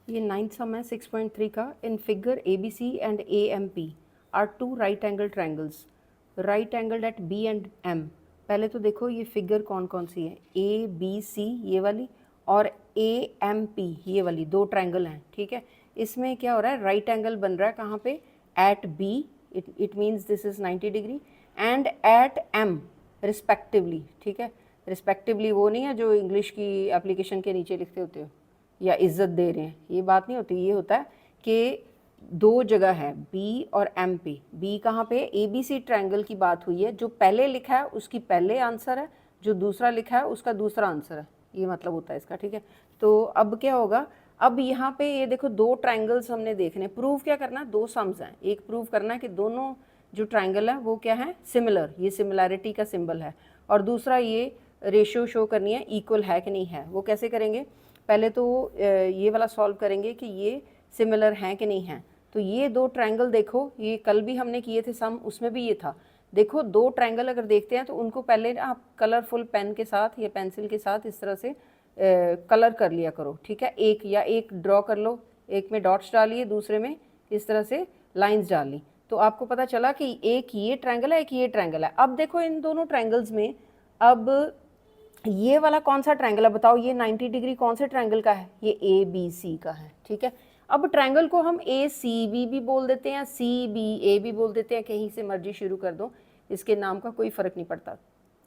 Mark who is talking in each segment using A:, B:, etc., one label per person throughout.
A: ये 9th सम है 6.3 का। In figure ABC and AMP are two right angle triangles, right angle at B and M। पहले तो देखो ये फिगर कौन कौन सी है, ABC ये वाली और AMP ये वाली, दो ट्रायंगल हैं, ठीक है। इसमें क्या हो रहा है, राइट एंगल बन रहा है कहाँ पे, at B, it means this is 90 degree, and at M respectively, ठीक है। रिस्पेक्टिवली वो नहीं है जो इंग्लिश की एप्लीकेशन के नीचे लिखते होते हो, या इज्जत दे रहे हैं, ये बात नहीं होती। ये होता है कि दो जगह है बी और एम पे। बी कहाँ पे, ABC ट्रायंगल की बात हुई है, जो पहले लिखा है उसकी पहले आंसर है, जो दूसरा लिखा है उसका दूसरा आंसर है, ये मतलब होता है इसका, ठीक है। तो अब क्या होगा, अब यहाँ पे ये देखो दो ट्रायंगल्स हमने देखने, प्रूव क्या करना है, दो सम्स हैं। एक प्रूव करना है कि दोनों जो ट्रायंगल है वो क्या है, सिमिलर, ये सिमिलैरिटी का सिंबल है। और दूसरा ये रेशियो शो करनी है इक्वल है कि नहीं है। वो कैसे करेंगे, पहले तो ये वाला सॉल्व करेंगे कि ये सिमिलर हैं कि नहीं हैं। तो ये दो ट्रायंगल देखो, ये कल भी हमने किए थे सम, उसमें भी ये था। देखो दो ट्रायंगल अगर देखते हैं तो उनको पहले आप कलरफुल पेन के साथ या पेंसिल के साथ इस तरह से कलर कर लिया करो, ठीक है। एक या एक ड्रॉ कर लो, एक में डॉट्स डालिए, दूसरे में इस तरह से लाइन्स डाली, तो आपको पता चला कि एक ये ट्रायंगल है, एक ये ट्रायंगल है। अब देखो इन दोनों ट्रायंगल्स में, अब ये वाला कौन सा ट्रायंगल है बताओ, ये 90 डिग्री कौन से ट्रायंगल का है, ये ABC का है, ठीक है। अब ट्रायंगल को हम ACB भी बोल देते हैं, CBA भी बोल देते हैं, कहीं से मर्जी शुरू कर दो, इसके नाम का कोई फ़र्क नहीं पड़ता।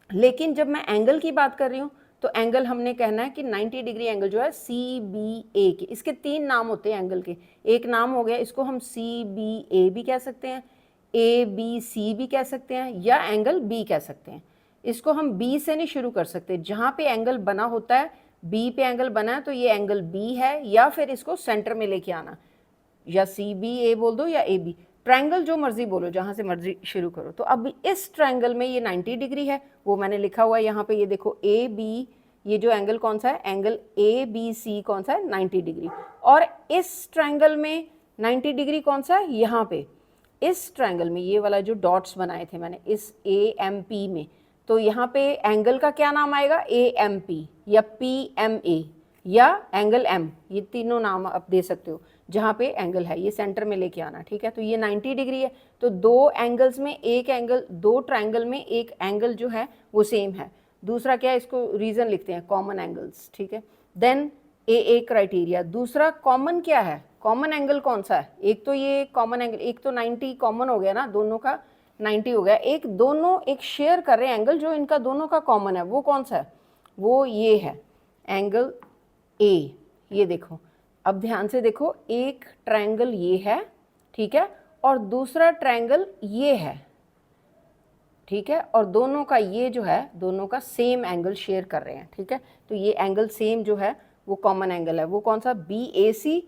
A: लेकिन जब मैं एंगल की बात कर रही हूँ तो एंगल हमने कहना है कि 90 डिग्री एंगल जो है CBA के, इसके तीन नाम होते हैं एंगल के। एक नाम हो गया, इसको हम CBA भी कह सकते हैं, ABC भी कह सकते हैं, या एंगल B कह सकते हैं। इसको हम B से नहीं शुरू कर सकते, जहाँ पे एंगल बना होता है, B पे एंगल बना है तो ये एंगल B है, या फिर इसको सेंटर में लेके आना, या CBA बोल दो या AB, ट्रायंगल जो मर्जी बोलो, जहाँ से मर्जी शुरू करो। तो अब इस ट्रायंगल में ये 90 डिग्री है, वो मैंने लिखा हुआ है यहाँ पे, ये देखो AB, ये जो एंगल कौन सा है, एंगल ABC कौन सा है, 90 डिग्री। और इस ट्रायंगल में 90 डिग्री कौन सा है, यहाँ पे इस ट्रायंगल में, ये वाला जो डॉट्स बनाए थे मैंने इस AMP में, तो यहाँ पे एंगल का क्या नाम आएगा, AMP या PMA या एंगल M, ये तीनों नाम आप दे सकते हो। जहाँ पे एंगल है ये सेंटर में लेके आना, ठीक है। तो ये 90 डिग्री है, तो दो एंगल्स में एक एंगल, दो ट्रायंगल में एक एंगल जो है वो सेम है। दूसरा क्या है, इसको रीजन लिखते हैं, कॉमन एंगल्स, ठीक है। देन AA क्राइटेरिया, दूसरा कॉमन क्या है, कॉमन एंगल कौन सा है, एक तो ये कॉमन एंगल, एक तो 90 कॉमन हो गया ना, दोनों का 90 हो गया, एक दोनों एक शेयर कर रहे हैं एंगल जो इनका दोनों का कॉमन है, वो कौन सा है, वो ये है एंगल A। ये देखो, अब ध्यान से देखो, एक ट्रायंगल ये है, ठीक है, और दूसरा ट्रायंगल ये है, ठीक है, और दोनों का ये जो है, दोनों का सेम एंगल शेयर कर रहे हैं, ठीक है। तो ये एंगल सेम जो है वो कॉमन एंगल है, वो कौन सा, BAC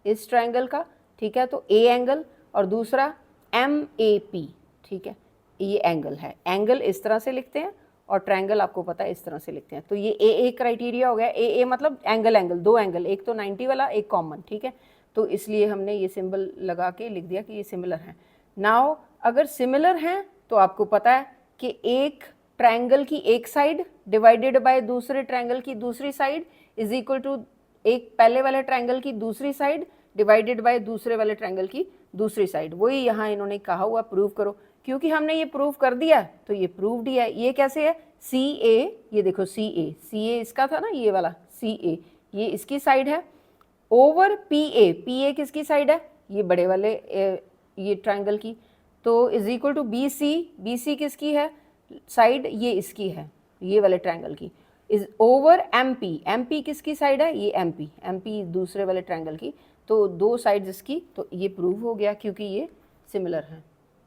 A: इस ट्रायंगल का, ठीक है। तो A एंगल और दूसरा MAP, ठीक है, ये एंगल है। एंगल इस तरह से लिखते हैं और ट्रायंगल आपको पता है इस तरह से लिखते हैं। तो ये AA क्राइटेरिया हो गया, AA मतलब एंगल, एंगल दो एंगल, एक तो 90 वाला, एक कॉमन, ठीक है। तो इसलिए हमने ये सिंबल लगा के लिख दिया कि ये सिमिलर हैं। नाउ अगर सिमिलर हैं तो आपको पता है कि एक ट्रायंगल की एक साइड डिवाइडेड बाय दूसरे ट्रायंगल की दूसरी साइड इज इक्वल टू एक पहले वाले ट्रायंगल की दूसरी साइड डिवाइडेड बाय दूसरे वाले ट्रायंगल की दूसरी साइड। वही यहाँ इन्होंने कहा हुआ, प्रूव करो। क्योंकि हमने ये प्रूव कर दिया तो ये प्रूव्ड ही है। ये कैसे है, CA, ये देखो CA इसका था ना, ये वाला CA, ये इसकी साइड है, ओवर PA किसकी साइड है, ये बड़े वाले ये ट्रायंगल की, तो इज इक्वल टू BC किसकी है साइड, ये इसकी है, ये वाले ट्रायंगल की, इज ओवर MP किसकी साइड है, ये MP दूसरे वाले ट्रायंगल की, तो दो साइड्स इसकी, तो ये प्रूव हो गया क्योंकि ये सिमिलर है।